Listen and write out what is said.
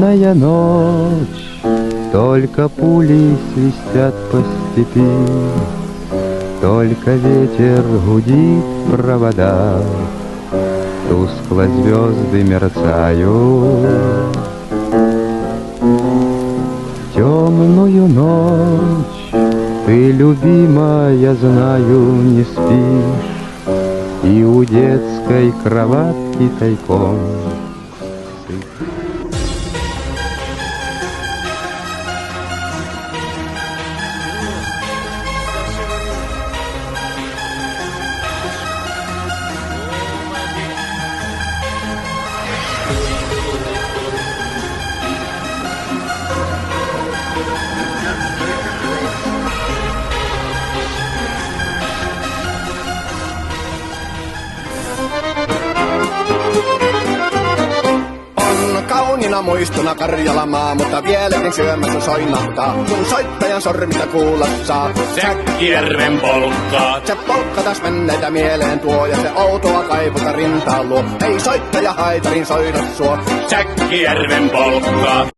Темная ночь, только пули свистят по степи, только ветер гудит в проводах, тускло звезды мерцают. В темную ночь ты, любимая, знаю, не спишь, и у детской кроватки тайком Kauniina muistona Karjalan maa, mutta vieläkin syömässä soinahtaa, kun soittajan sormista kuulla saa. Säkkijärven polkkaa. Se polkka taas menneitä mieleen tuo, ja se outoa kaivuta rintaan luo. Ei soittaja haitarin soida suo. Säkkijärven polkkaa.